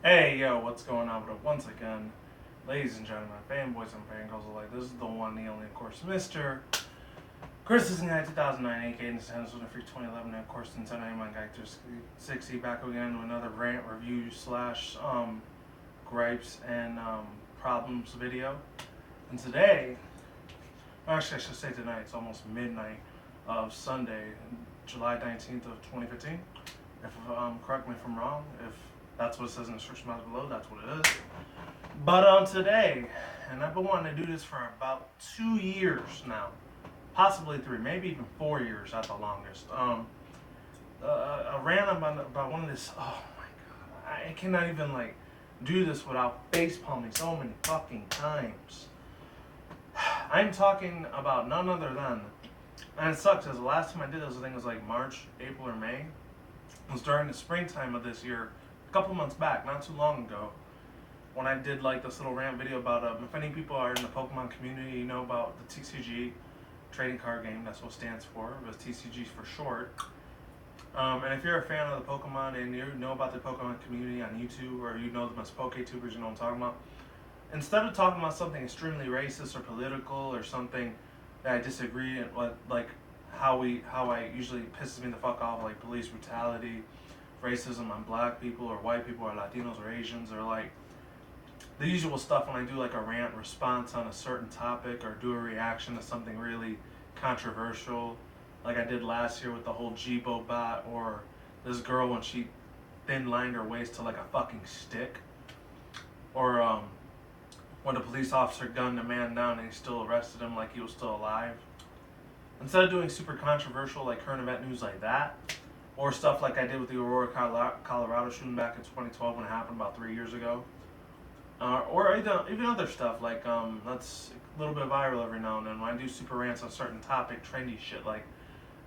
Hey, yo, what's going on? But once again, ladies and gentlemen, fanboys and fangirls alike, this is the one, the only, of course, Mr. Chris is in 2009, aka Nintendo Switch Freak 2011, and of course, Nintendo Animal Guy 360, back again with another rant, review, slash, gripes, and, problems video. And today, actually, I should say tonight, it's almost midnight of Sunday, July 19th of 2015. If, correct me if I'm wrong, if that's what it says in the description box below, that's what it is. But today, and I've been wanting to do this for about 2 years now, possibly 3, maybe even 4 years at the longest. A rant about one of this. Oh my god, I cannot even like do this without face palming so many fucking times. I'm talking about none other than, and it sucks because the last time I did this, I think it was like March, April, or May. It was during the springtime of this year, a couple months back, not too long ago, when I did like this little rant video about if any people are in the Pokemon community, you know about the TCG trading card game. That's what it stands for. It was TCG for short. And if you're a fan of the Pokemon and you know about the Pokemon community on YouTube, or you know them as PokeTubers, you know what I'm talking about. Instead of talking about something extremely racist or political or something that I disagree with, like how I usually pisses me the fuck off, like police brutality, racism on black people or white people or Latinos or Asians, or like the usual stuff when I do like a rant response on a certain topic or do a reaction to something really controversial, like I did last year with the whole Jibo bot, or this girl when she thin lined her waist to like a fucking stick, or when a police officer gunned a man down and he still arrested him like he was still alive. Instead of doing super controversial like current event news like that, or stuff like I did with the Aurora, Colorado shooting back in 2012 when it happened about 3 years ago, or even other stuff like that's a little bit viral every now and then when I do super rants on certain topic, trendy shit. Like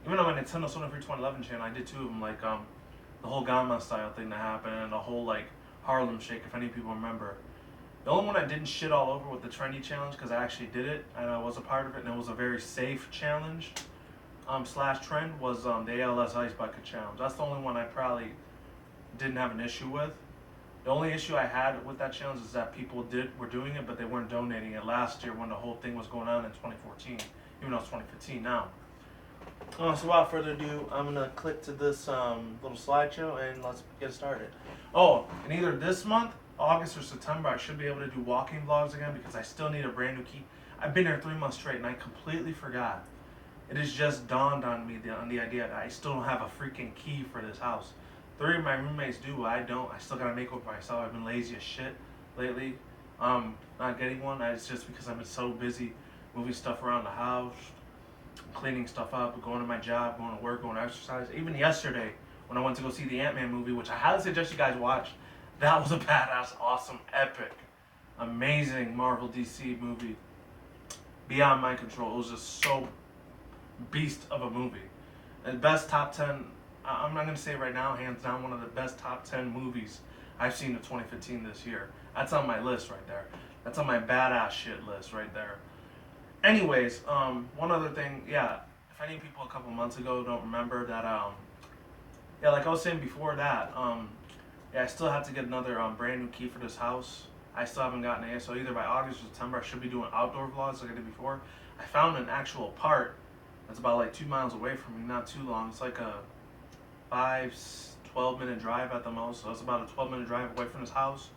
even on my Nintendo Switch Freak 2011 channel, I did 2 of them, like the whole Gangnam Style thing that happened and the whole like Harlem Shake, if any people remember. The only one I didn't shit all over with the trendy challenge, because I actually did it and I was a part of it and it was a very safe challenge, slash trend, was the ALS Ice Bucket Challenge. That's the only one I probably didn't have an issue with. The only issue I had with that challenge is that people were doing it, but they weren't donating it last year when the whole thing was going on in 2014, even though it's 2015 now. So without further ado, I'm gonna click to this little slideshow and let's get started. Oh, and either this month, August or September, I should be able to do walking vlogs again because I still need a brand new key. I've been here 3 months straight and I completely forgot. It has just dawned on me on the idea that I still don't have a freaking key for this house. 3 of my roommates do, I don't. I still gotta make one for myself. I've been lazy as shit lately. Not getting one. It's just because I've been so busy moving stuff around the house, cleaning stuff up, going to my job, going to work, going to exercise. Even yesterday, when I went to go see the Ant-Man movie, which I highly suggest you guys watch, that was a badass, awesome, epic, amazing Marvel DC movie. Beyond my control. It was just so beast of a movie. The best top 10, I'm not going to say it right now, hands down, one of the best top 10 movies I've seen of 2015 this year. That's on my list right there. That's on my badass shit list right there. Anyways, one other thing, yeah, if any people a couple months ago don't remember that, yeah, like I was saying before that, yeah, I still have to get another brand new key for this house. I still haven't gotten it, so either by August or September I should be doing outdoor vlogs like I did before. I found an actual part that's about like 2 miles away from me, not too long. It's like a 12-minute drive at the most, so it's about a 12-minute drive away from this house.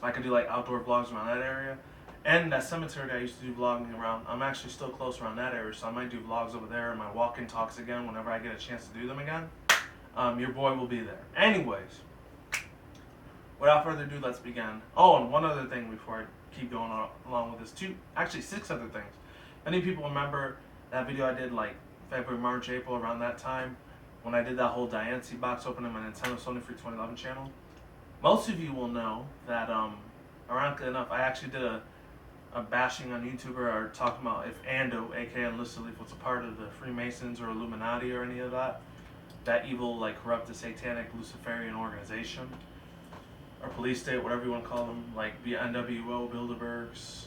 I could do like outdoor vlogs around that area. And that cemetery that I used to do vlogging around, I'm actually still close around that area, so I might do vlogs over there and my walk-in talks again whenever I get a chance to do them again. Your boy will be there. Anyways, without further ado, let's begin. Oh, and one other thing before I keep going along with this, actually 6 other things. Many people remember that video I did like February, March, April, around that time, when I did that whole Diancie box opening on my Nintendo Switch Freak 2011 channel. Most of you will know that, ironically enough, I actually did a bashing on YouTuber, or talking about if Ando, aka Enlisted Leaf, was a part of the Freemasons or Illuminati or any of that evil, like corrupted, satanic, Luciferian organization, or police state, whatever you want to call them, like the NWO, Bilderbergs,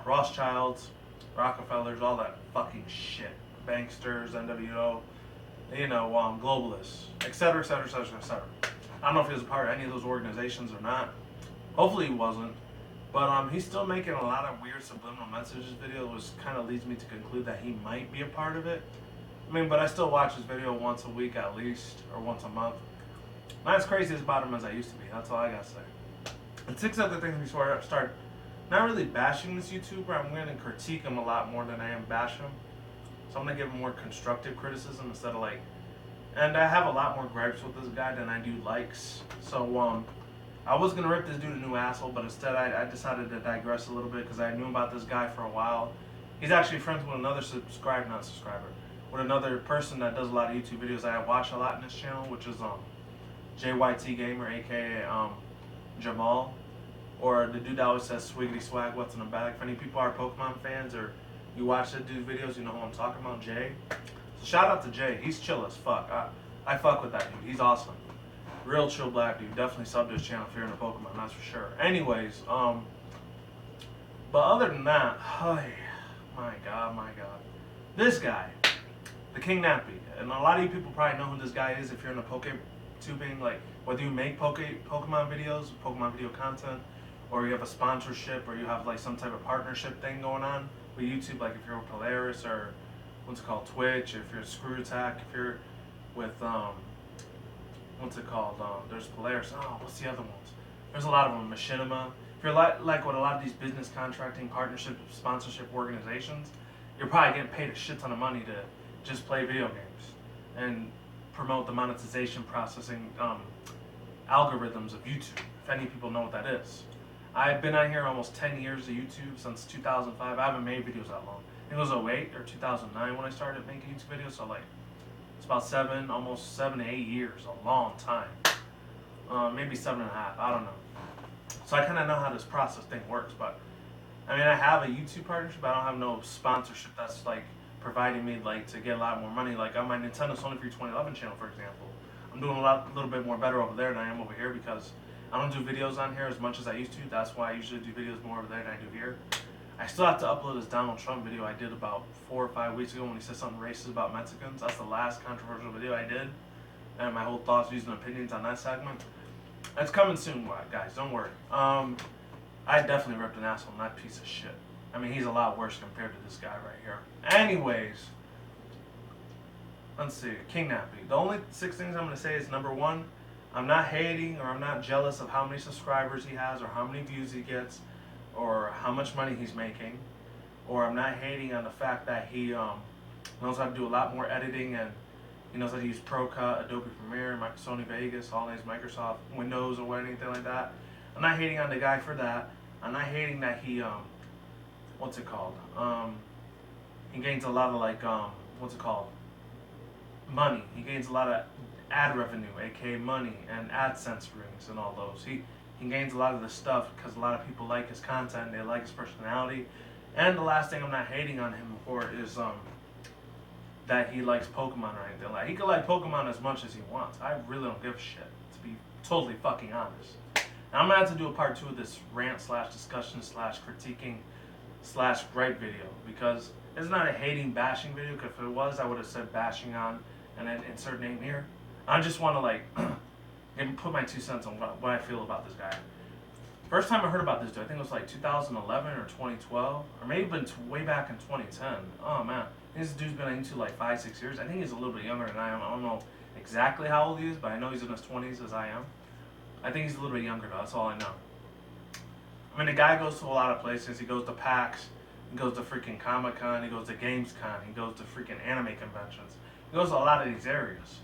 Rothschilds, Rockefellers, all that fucking shit, banksters, NWO, globalists, etc., etc., etc., etc. I don't know if he was a part of any of those organizations or not. Hopefully he wasn't. But he's still making a lot of weird subliminal messages videos, which kind of leads me to conclude that he might be a part of it. I mean, but I still watch his video once a week at least, or once a month. Not as crazy about him as I used to be. That's all I gotta say. And 6 other things before I start not really bashing this YouTuber. I'm going to critique him a lot more than I am bash him. So I'm going to give him more constructive criticism instead of like... And I have a lot more gripes with this guy than I do likes. So I was going to rip this dude a new asshole, but instead I decided to digress a little bit because I knew about this guy for a while. He's actually friends with another with another person that does a lot of YouTube videos that I watch a lot in this channel, which is JYT Gamer, aka Jamal. Or the dude that always says swiggity swag, what's in the bag. If any people are Pokemon fans or you watch that dude's videos, you know who I'm talking about, Jay. So shout out to Jay. He's chill as fuck. I fuck with that dude. He's awesome. Real chill black dude. Definitely sub to his channel if you're into Pokemon, that's for sure. Anyways, but other than that, my god. This guy, TheKingNappy. And a lot of you people probably know who this guy is if you're into PokeTubing, like whether you make Pokemon videos, Pokemon video content, or you have a sponsorship, or you have like some type of partnership thing going on with YouTube, like if you're with Polaris or what's it called, Twitch, if you're Screw Attack, if you're with what's it called, there's Polaris, what's the other ones? There's a lot of them, Machinima. If you're like with a lot of these business contracting, partnership, sponsorship organizations, you're probably getting paid a shit ton of money to just play video games and promote the monetization processing algorithms of YouTube, if any people know what that is. I've been on here almost 10 years of YouTube, since 2005. I haven't made videos that long. I think it was 08 or 2009 when I started making YouTube videos, so like, it's about almost 7 to 8 years, a long time. Maybe 7.5, I don't know. So I kind of know how this process thing works, but I mean, I have a YouTube partnership, but I don't have no sponsorship that's like providing me like to get a lot more money. Like on my Nintendo Sony for 2011 channel, for example, I'm doing a little bit more better over there than I am over here because I don't do videos on here as much as I used to. That's why I usually do videos more over there than I do here. I still have to upload this Donald Trump video I did about 4 or 5 weeks ago when he said something racist about Mexicans. That's the last controversial video I did. And my whole thoughts, views, and opinions on that segment. It's coming soon, guys. Don't worry. I definitely ripped an asshole on that piece of shit. I mean, he's a lot worse compared to this guy right here. Anyways, let's see. TheKingNappy. The only 6 things I'm going to say is, number 1, I'm not hating or I'm not jealous of how many subscribers he has or how many views he gets or how much money he's making. Or I'm not hating on the fact that he knows how to do a lot more editing and he knows how to use Pro Cut, Adobe Premiere, Sony Vegas, all these Microsoft Windows or anything like that. I'm not hating on the guy for that. I'm not hating that he, what's it called? He gains a lot of like, what's it called? Money. He gains a lot of ad revenue, aka money, and AdSense rings and all those. He gains a lot of this stuff because a lot of people like his content, they like his personality. And the last thing I'm not hating on him for is that he likes Pokemon or anything. Like, he could like Pokemon as much as he wants. I really don't give a shit, to be totally fucking honest. Now, I'm gonna have to do a part 2 of this rant / discussion / critiquing / gripe video because it's not a hating bashing video. Because if it was, I would have said bashing on and then insert name here. I just want to like put my 2 cents on what I feel about this guy. First time I heard about this dude, I think it was like 2011 or 2012, or maybe even way back in 2010. Oh man, this dude's been into like 5-6 years. I think he's a little bit younger than I am. I don't know exactly how old he is, but I know he's in his 20s as I am. I think he's a little bit younger though, that's all I know. I mean, the guy goes to a lot of places. He goes to PAX, he goes to freaking Comic-Con, he goes to Gamescom, he goes to freaking anime conventions. He goes to a lot of these areas.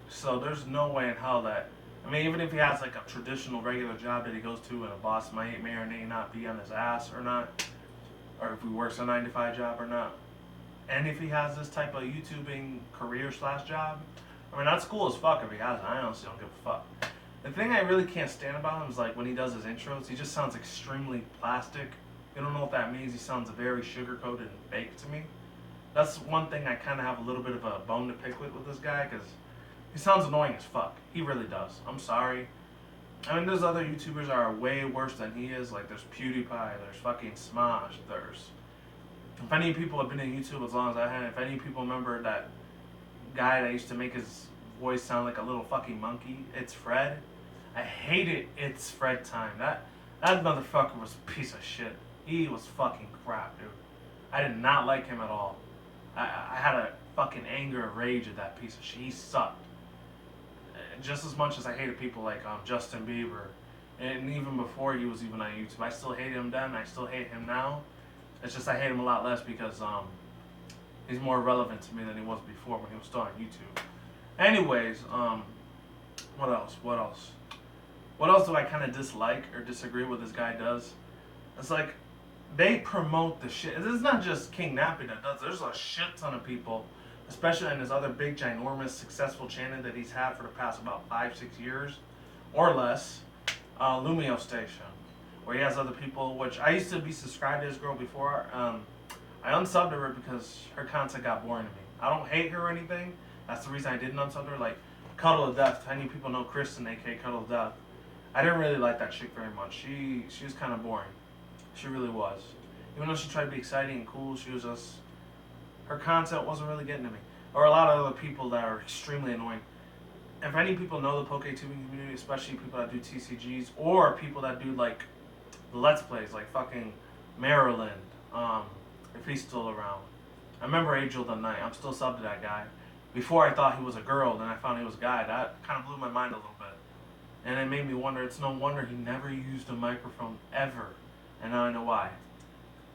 So there's no way in hell that, I mean, even if he has like a traditional regular job that he goes to and a boss may or may not be on his ass or not, or if he works a 9-to-5 job or not, and if he has this type of YouTubing career / job, I mean, that's cool as fuck if he has it. I honestly don't give a fuck. The thing I really can't stand about him is like when he does his intros, he just sounds extremely plastic. You don't know what that means. He sounds very sugar-coated and fake to me. That's one thing I kind of have a little bit of a bone to pick with this guy because he sounds annoying as fuck. He really does. I'm sorry. I mean, there's other YouTubers that are way worse than he is. Like, there's PewDiePie, there's fucking Smosh, there's... If any people have been in YouTube as long as I have, if any people remember that guy that used to make his voice sound like a little fucking monkey. It's Fred. I hated It's Fred time. That motherfucker was a piece of shit. He was fucking crap, dude. I did not like him at all. I had a fucking anger and rage at that piece of shit. He sucked. Just as much as I hated people like Justin Bieber, and even before he was even on YouTube, I still hated him then. I still hate him now. It's just I hate him a lot less because he's more relevant to me than he was before when he was still on YouTube. Anyways, what else? What else? What else do I kind of dislike or disagree with this guy does? It's like they promote the shit. It's not just TheKingNappy that does. There's a shit ton of people, especially in his other big, ginormous, successful channel that he's had for the past about 5-6 years or less. Lumio Station, where he has other people, which I used to be subscribed to this girl before. I unsubbed her because her content got boring to me. I don't hate her or anything. That's the reason I didn't unsub her. Like, Cuddle to Death. If any people know Kristen, aka Cuddle to Death, I didn't really like that chick very much. She was kind of boring. She really was. Even though she tried to be exciting and cool, she was just... her content wasn't really getting to me. Or a lot of other people that are extremely annoying. If any people know the PokeTubing community, especially people that do TCGs, or people that do, like, Let's Plays, like fucking Maryland, if he's still around. I remember Angel the Night. I'm still subbed to that guy. Before I thought he was a girl, then I found he was a guy. That kind of blew my mind a little bit. And it made me wonder, it's no wonder he never used a microphone ever. And now I know why.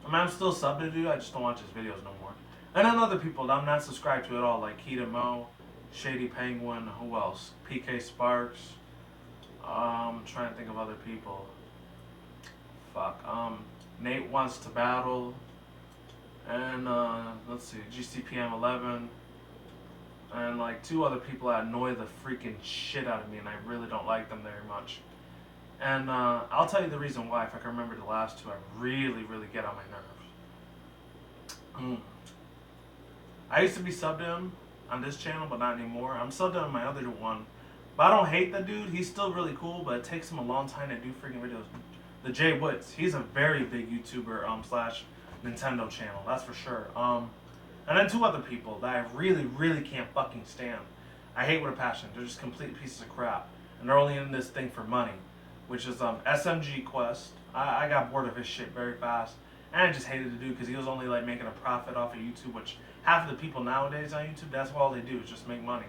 I mean, I'm still subbed to dude, I just don't watch his videos no more. And then other people that I'm not subscribed to at all, like Keita Mo, Shady Penguin, who else? PK Sparks. I'm trying to think of other people. Fuck. Nate Wants to Battle. And, let's see, GCPM 11. And, like, 2 other people that annoy the freaking shit out of me, and I really don't like them very much. And, I'll tell you the reason why, if I can remember the last 2, I really, really get on my nerves. I used to be subbed to him on this channel, but not anymore. I'm subbed to him on my other one. But I don't hate the dude. He's still really cool, but it takes him a long time to do freaking videos. The Jay Woods, he's a very big YouTuber slash Nintendo channel, that's for sure. And then 2 other people that I really, really can't fucking stand. I hate with a passion. They're just complete pieces of crap. And they're only in this thing for money. Which is SMG Quest. I got bored of his shit very fast. And I just hated the dude because he was only like making a profit off of YouTube, which half of the people nowadays on YouTube, that's all they do is just make money.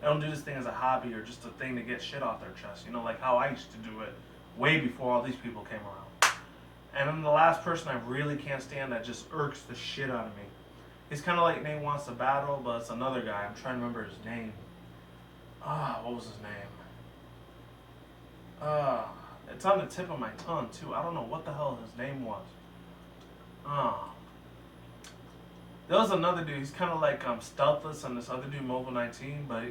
They don't do this thing as a hobby or just a thing to get shit off their chest. You know, like how I used to do it way before all these people came around. And then the last person I really can't stand that just irks the shit out of me. He's kind of like Nate Wants to Battle, but it's another guy. I'm trying to remember his name. What was his name? It's on the tip of my tongue, too. I don't know what the hell his name was. There was another dude. He's kind of like Stealthless and this other dude, Mobile 19, but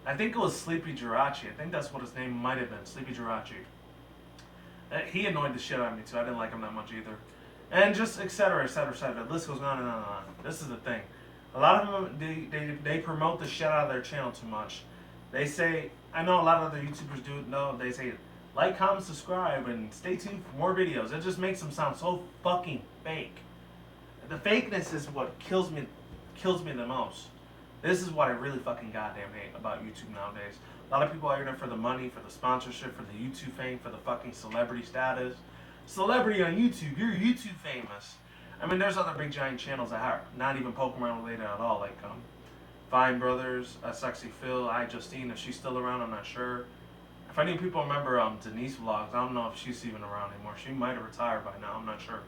I think it was Sleepy Jirachi. I think that's what his name might have been, Sleepy Jirachi. He annoyed the shit out of me, too. I didn't like him that much either. And just etc., etc., etc. The list goes on and on and on. This is the thing. A lot of them, they promote the shit out of their channel too much. They say, I know a lot of other YouTubers do it. No, they say, like, comment, subscribe, and stay tuned for more videos. It just makes them sound so fucking fake. The fakeness is what kills me the most. This is what I really fucking goddamn hate about YouTube nowadays. A lot of people are in it for the money, for the sponsorship, for the YouTube fame, for the fucking celebrity status. Celebrity on YouTube, you're YouTube famous. I mean, there's other big giant channels that are not even Pokemon related at all, like Vine Brothers, Sexy Phil, Justine, if she's still around, I'm not sure. If any people remember Denise Vlogs, I don't know if she's even around anymore. She might have retired by now, I'm not sure.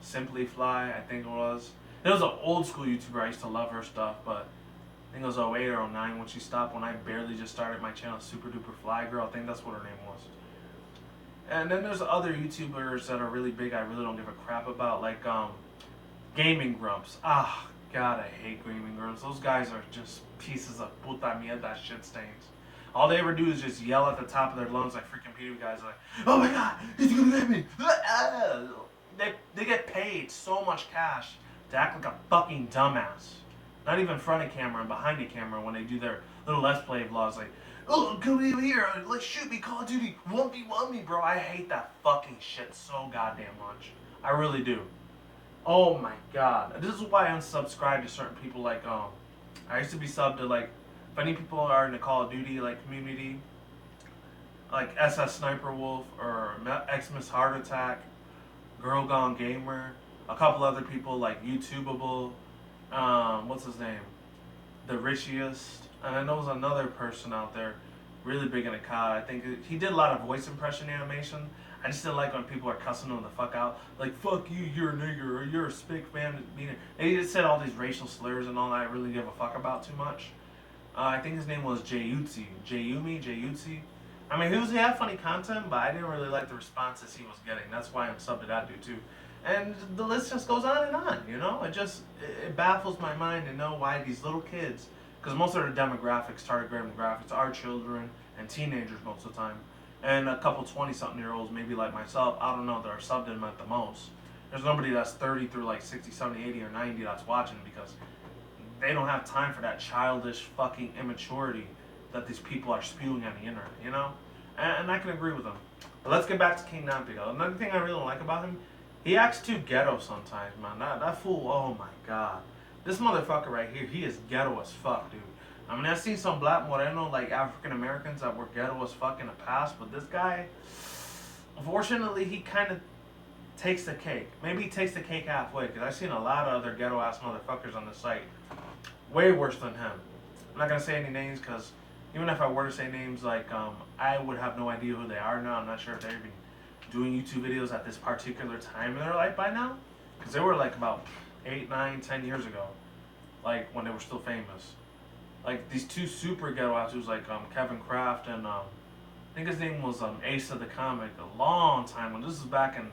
Simply Fly, I think it was. It was an old school YouTuber, I used to love her stuff, but I think it was 08 or 09 when she stopped, when I barely just started my channel, Super Duper Fly Girl, I think that's what her name was. And then there's other YouTubers that are really big I really don't give a crap about, like Gaming Grumps. Ah, God, I hate Gaming Grumps. Those guys are just pieces of puta mierda shit stains. All they ever do is just yell at the top of their lungs like freaking PewDiePie guys, like, oh my God, he's gonna get me. They get paid so much cash to act like a fucking dumbass. Not even in front of camera and behind the camera when they do their little Let's Play vlogs, like, oh, come over here, let's shoot me, Call of Duty, 1v1 me, bro. I hate that fucking shit so goddamn much. I really do. Oh my God. This is why I unsubscribe to certain people like, I used to be subbed to like, if any people are in the Call of Duty like community, like SS Sniper Wolf or Xmas Heart Attack, Girl Gone Gamer, a couple other people like YouTubeable, what's his name, the Richiest, and I know there's another person out there really big in the COD. I think he did a lot of voice impression animation. I just didn't like when people are cussing him the fuck out, like "fuck you, you're a nigger," or "you're a spick man." He just said all these racial slurs and all that I really give a fuck about too much. I think his name was Jayumi. I mean, he had funny content, but I didn't really like the responses he was getting. That's why I'm subbed to that dude too. And the list just goes on and on, you know? It baffles my mind to know why these little kids, because most of their demographics, target demographics, are children and teenagers most of the time. And a couple 20-something-year-olds, maybe like myself, I don't know, that are subbed in at the most. There's nobody that's 30 through like 60, 70, 80, or 90 that's watching because they don't have time for that childish fucking immaturity that these people are spewing on the internet, you know? And I can agree with them. But let's get back to TheKingNappy though. Another thing I really don't like about him, he acts too ghetto sometimes, man. That fool, oh my god. This motherfucker right here, he is ghetto as fuck, dude. I mean, I've seen some black Moreno, like African Americans that were ghetto as fuck in the past, but this guy, unfortunately, he kind of takes the cake. Maybe he takes the cake halfway, because I've seen a lot of other ghetto ass motherfuckers on the site. Way worse than him. I'm not going to say any names, because even if I were to say names, like, I would have no idea who they are now. I'm not sure if they're even doing YouTube videos at this particular time in their life by now. Because they were like about 8, 9, 10 years ago. Like, when they were still famous. Like, these two super ghetto actors, like Kevin Kraft and I think his name was Ace of the Comic, a long time when this is back in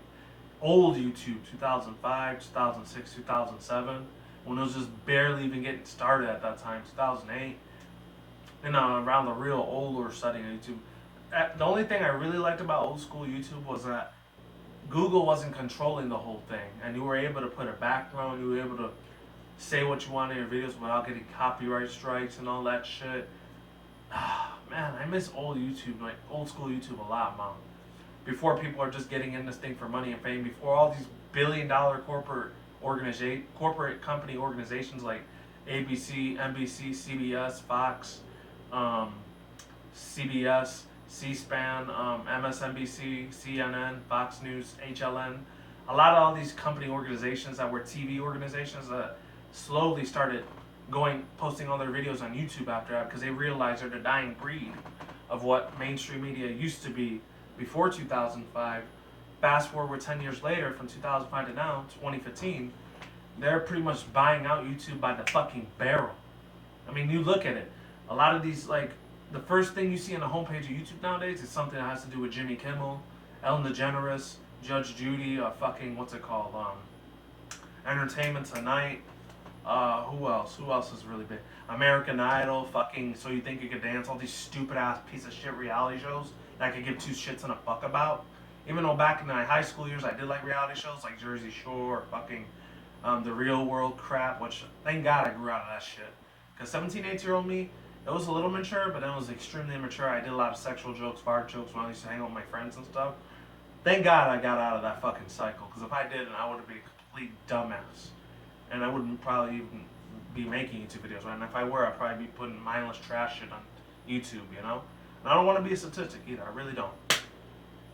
old YouTube, 2005, 2006, 2007, when it was just barely even getting started at that time, 2008, and around the real older setting of YouTube. The only thing I really liked about old school YouTube was that Google wasn't controlling the whole thing, and you were able to put a background, you were able to say what you want in your videos without getting copyright strikes and all that shit. Man, I miss old YouTube, like old school YouTube a lot, man. Before people are just getting in this thing for money and fame, before all these billion-dollar corporate company organizations like ABC, NBC, CBS, Fox, CBS, C-SPAN, MSNBC, CNN, Fox News, HLN. A lot of all these company organizations that were TV organizations that slowly started posting all their videos on YouTube after that because they realized they're the dying breed of what mainstream media used to be before 2005. Fast forward 10 years later, from 2005 to now, 2015, they're pretty much buying out YouTube by the fucking barrel. I mean, you look at it. A lot of these, like, the first thing you see on the homepage of YouTube nowadays is something that has to do with Jimmy Kimmel, Ellen DeGeneres, Judge Judy, fucking, what's it called? Entertainment Tonight. Who else? Who else is really big? American Idol, fucking So You Think You Could Dance, all these stupid ass piece of shit reality shows that I could give two shits and a fuck about. Even though back in my high school years I did like reality shows like Jersey Shore or fucking The Real World crap, which thank God I grew out of that shit. Because 17, 18-year-old me, it was a little mature, but then it was extremely immature. I did a lot of sexual jokes, fart jokes when I used to hang out with my friends and stuff. Thank God I got out of that fucking cycle, because if I didn't, I would have been a complete dumbass. And I wouldn't probably even be making YouTube videos, right? And if I were, I'd probably be putting mindless trash shit on YouTube, you know? And I don't want to be a statistic either, I really don't.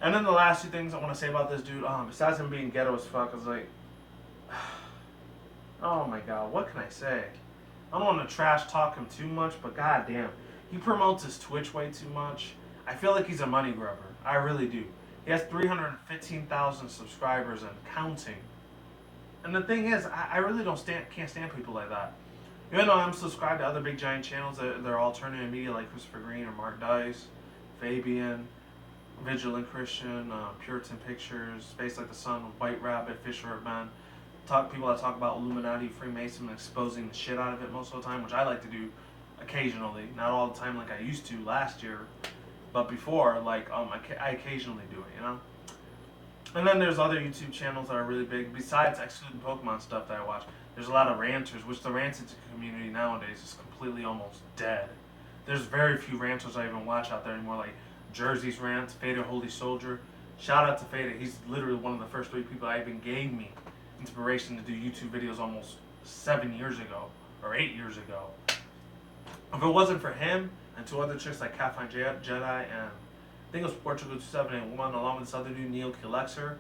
And then the last two things I want to say about this dude, besides him being ghetto as fuck, is like, oh my god, what can I say? I don't want to trash talk him too much, but goddamn, he promotes his Twitch way too much. I feel like he's a money grubber. I really do. He has 315,000 subscribers and counting. And the thing is, I really can't stand people like that. Even though I'm subscribed to other big giant channels, they're alternative media like Christopher Green or Mark Dice, Fabian, Vigilant Christian, Puritan Pictures, Space Like the Sun, White Rabbit, Fisher Man. People that talk about Illuminati, Freemason, and exposing the shit out of it most of the time, which I like to do occasionally, not all the time like I used to last year, but before, like I occasionally do it, you know. And then there's other YouTube channels that are really big, besides excluding Pokemon stuff that I watch. There's a lot of ranters, which the ranting community nowadays is completely almost dead. There's very few ranters I even watch out there anymore, like Jersey's Rant, Fader Holy Soldier. Shout out to Fader, he's literally one of the first 3 people that even gave me inspiration to do YouTube videos almost 7 years ago, or 8 years ago. If it wasn't for him and two other chicks like Catfine Jedi and I think it was Portugal 2781 along with this other dude Neil Kilexer.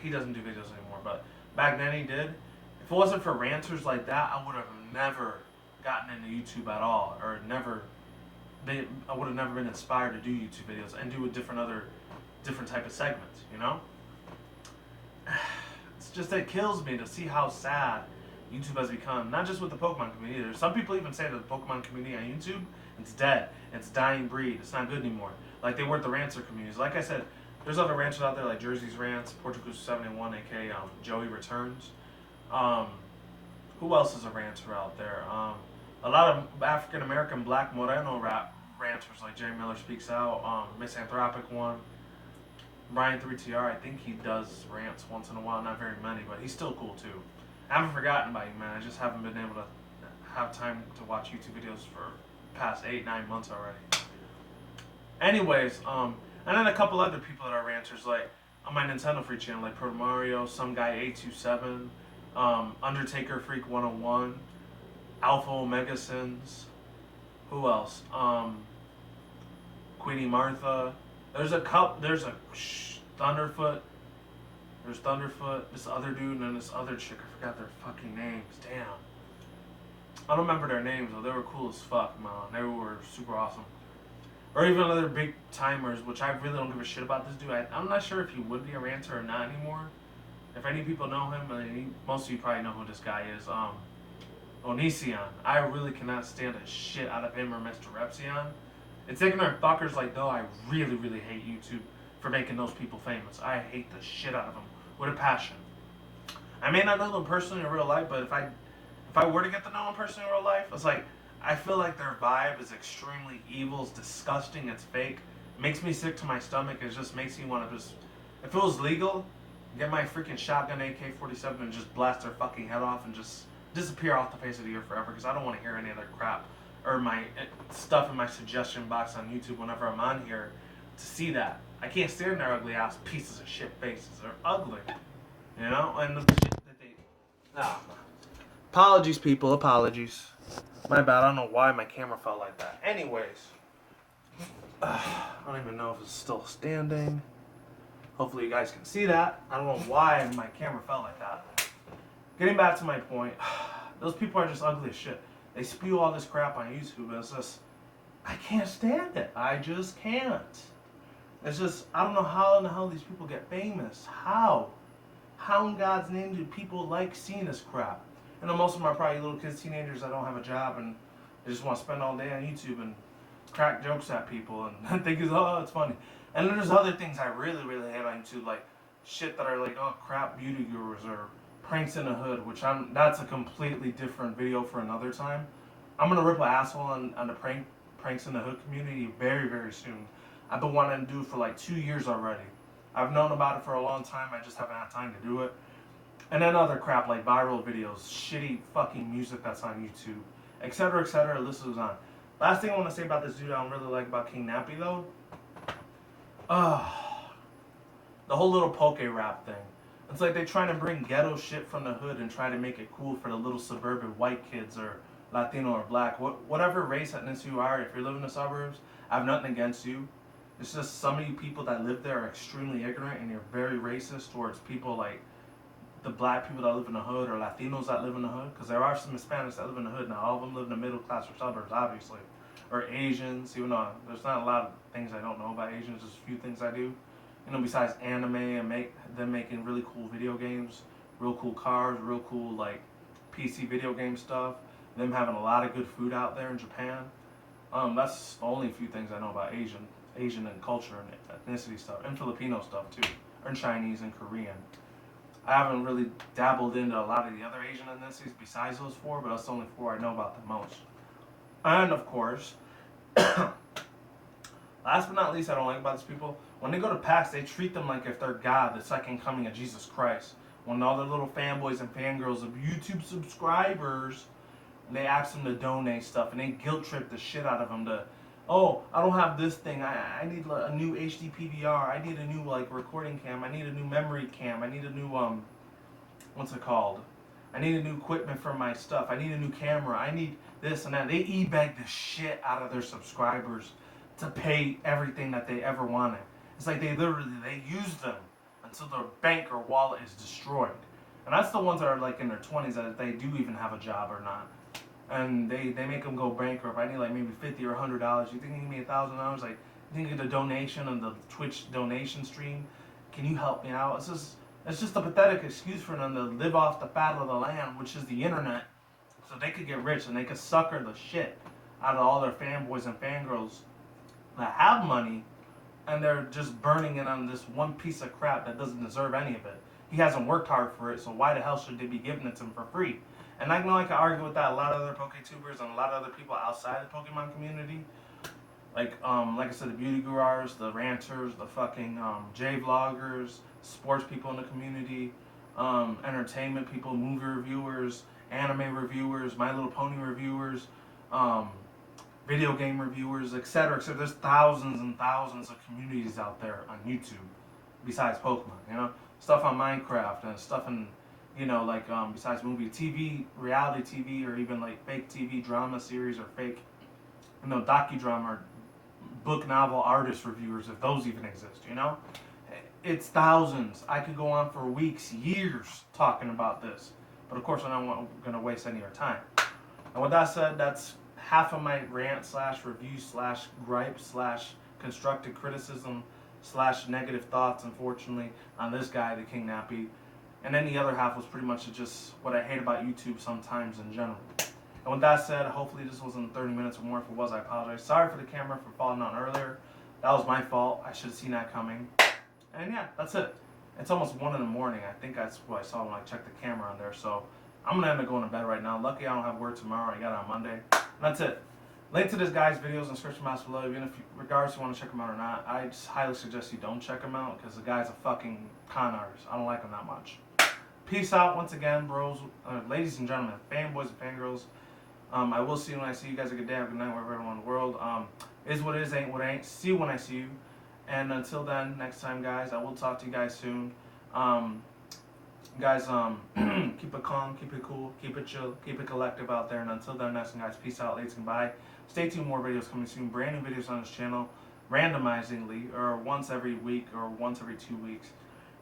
He doesn't do videos anymore, but back then he did. If it wasn't for ranters like that, I would have never gotten into YouTube at all, or I would have never been inspired to do YouTube videos and do a different type of segments. You know, it's just it kills me to see how sad YouTube has become. Not just with the Pokemon community. Either. Some people even say that the Pokemon community on YouTube, it's dead. It's a dying breed. It's not good anymore. Like they were the ranter communities. Like I said, there's other ranchers out there like Jersey's Rants, Portugal 71, aka Joey Returns. Who else is a ranter out there? A lot of African American Black Moreno ranters like Jerry Miller Speaks Out, Misanthropic One, Brian 3TR. I think he does rants once in a while, not very many, but he's still cool too. I haven't forgotten about you, man. I just haven't been able to have time to watch YouTube videos for past 8-9 months already. Anyways, and then a couple other people that are ranters, like on my Nintendo Free channel, like Pro Mario, some guy 827, Undertaker Freak 101, Alpha Omega Sins. Who else? Queenie Martha. There's Thunderfoot. There's Thunderfoot, this other dude, and then this other chick. I forgot their fucking names. Damn. I don't remember their names, though. They were cool as fuck, man. They were super awesome. Or even other big timers, which I really don't give a shit about this dude. I'm not sure if he would be a ranter or not anymore. If any people know him, most of you probably know who this guy is. Onision. I really cannot stand the shit out of him or Mr. Repsion. It's ignorant fuckers like though I really, really hate YouTube for making those people famous. I hate the shit out of them with a passion. I may not know them personally in real life, but if I were to get to know them personally in real life, it's like I feel like their vibe is extremely evil, it's disgusting, it's fake. It makes me sick to my stomach. It just makes me want to just, if it was legal, get my freaking shotgun AK-47 and just blast their fucking head off and just disappear off the face of the earth forever because I don't want to hear any other crap or my stuff in my suggestion box on YouTube whenever I'm on here to see that. I can't stand their ugly ass pieces of shit faces. They're ugly. You know? And the shit that they... Apologies, people. Apologies. My bad. I don't know why my camera felt like that. Anyways. I don't even know if it's still standing. Hopefully you guys can see that. I don't know why my camera felt like that. Getting back to my point. Those people are just ugly as shit. They spew all this crap on YouTube and it's just... I can't stand it. I just can't. It's just, I don't know how in the hell these people get famous. How? How in God's name do people like seeing this crap? You know, most of them are probably little kids, teenagers that don't have a job and they just want to spend all day on YouTube and crack jokes at people and think, oh, it's funny. And then there's other things I really, really hate on YouTube, like shit that are like, oh, crap beauty gurus or pranks in the hood, which that's a completely different video for another time. I'm going to rip an asshole on the pranks in the hood community very, very soon. I've been wanting to do it for like 2 years already. I've known about it for a long time. I just haven't had time to do it. And then other crap like viral videos, shitty fucking music that's on YouTube, etc., etc. The list goes on. Last thing I want to say about this dude I don't really like about TheKingNappy though. The whole little poke rap thing. It's like they're trying to bring ghetto shit from the hood and try to make it cool for the little suburban white kids or Latino or black. Whatever race, ethnicity you are, if you're living in the suburbs, I have nothing against you. It's just some of you people that live there are extremely ignorant and you're very racist towards people like the black people that live in the hood or Latinos that live in the hood. Because there are some Hispanics that live in the hood. Now, all of them live in the middle class or suburbs, obviously. Or Asians, even though there's not a lot of things I don't know about Asians. There's a few things I do. You know, besides anime and them making really cool video games, real cool cars, real cool like PC video game stuff. Them having a lot of good food out there in Japan. That's the only few things I know about Asian and culture and ethnicity stuff, and Filipino stuff too, and Chinese and Korean. I haven't really dabbled into a lot of the other Asian ethnicities besides those four, but that's the only four I know about the most. And of course, last but not least, I don't like about these people, when they go to PAX, they treat them like if they're God, the second coming of Jesus Christ. When all their little fanboys and fangirls of YouTube subscribers, and they ask them to donate stuff, and they guilt trip the shit out of them to, oh, I don't have this thing, I need a new HD PVR, I need a new like recording cam, I need a new memory cam, I need a new, what's it called? I need a new equipment for my stuff. I need a new camera. I need this and that. They e-bag the shit out of their subscribers to pay everything that they ever wanted. It's like they use them until their bank or wallet is destroyed. And that's the ones that are like in their 20s that they do even have a job or not. And they make them go bankrupt. I need like maybe $50 or $100. You think you can give me $1,000? Like, you think of the donation on the Twitch donation stream? Can you help me out? It's just a pathetic excuse for them to live off the fat of the land, which is the internet, so they could get rich and they could sucker the shit out of all their fanboys and fangirls that have money, and they're just burning it on this one piece of crap that doesn't deserve any of it. He hasn't worked hard for it, so why the hell should they be giving it to him for free? And I know I can argue with that a lot of other PokeTubers and a lot of other people outside the Pokemon community. Like I said, the beauty gurus, the ranters, the fucking J-vloggers, sports people in the community, entertainment people, movie reviewers, anime reviewers, My Little Pony reviewers, video game reviewers, etc. Etc. There's thousands and thousands of communities out there on YouTube besides Pokemon, you know? Stuff on Minecraft and stuff in, you know, like besides movie, TV, reality TV, or even like fake TV drama series or fake, you know, docudrama or book novel artist reviewers, if those even exist, you know? It's thousands. I could go on for weeks, years talking about this. But of course, I'm not going to waste any of your time. And with that said, that's half of my rant slash review slash gripe slash constructive criticism slash negative thoughts, unfortunately, on this guy, TheKingNappy. And then the other half was pretty much just what I hate about YouTube sometimes in general. And with that said, hopefully this wasn't 30 minutes or more. If it was, I apologize. Sorry for the camera for falling on earlier. That was my fault. I should have seen that coming. And yeah, that's it. It's almost 1 in the morning. I think that's what I saw when I checked the camera on there. So I'm going to end up going to bed right now. Lucky I don't have work tomorrow. I got it on Monday. And that's it. Link to this guy's videos in the description box below. Even if, regardless if you want to check him out or not, I just highly suggest you don't check him out because the guy's a fucking con artist. I don't like him that much. Peace out once again, bros, ladies and gentlemen, fanboys and fangirls. I will see you when I see you guys. A good day, have a good night, wherever everyone in the world. Is what it is, ain't what it ain't. See you when I see you. And until then, next time, guys, I will talk to you guys soon. Guys, keep it calm, keep it cool, keep it chill, keep it collective out there. And until then, next time, guys, peace out, ladies and bye. Stay tuned, more videos coming soon. Brand new videos on this channel, randomizingly, or once every week, or once every 2 weeks.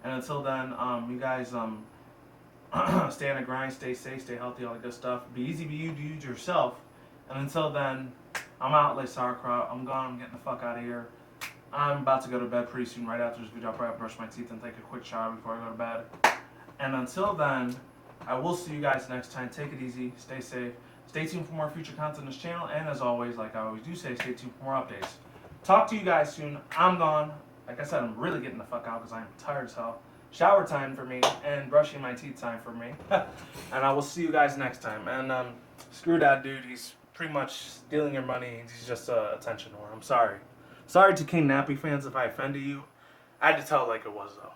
And until then, you guys, stay on the grind, stay safe, stay healthy, all that good stuff. Be easy, be you, do you yourself. And until then, I'm out like sauerkraut. I'm gone, I'm getting the fuck out of here. I'm about to go to bed pretty soon. Right after this video, I'll probably brush my teeth and take a quick shower before I go to bed. And until then, I will see you guys next time. Take it easy, stay safe. Stay tuned for more future content on this channel. And as always, like I always do say, stay tuned for more updates. Talk to you guys soon. I'm gone. Like I said, I'm really getting the fuck out because I'm tired as hell. Shower time for me and brushing my teeth time for me. And I will see you guys next time. And screw that dude. He's pretty much stealing your money. He's just a attention whore. I'm sorry. Sorry to TheKingNappy fans if I offended you. I had to tell it like it was though.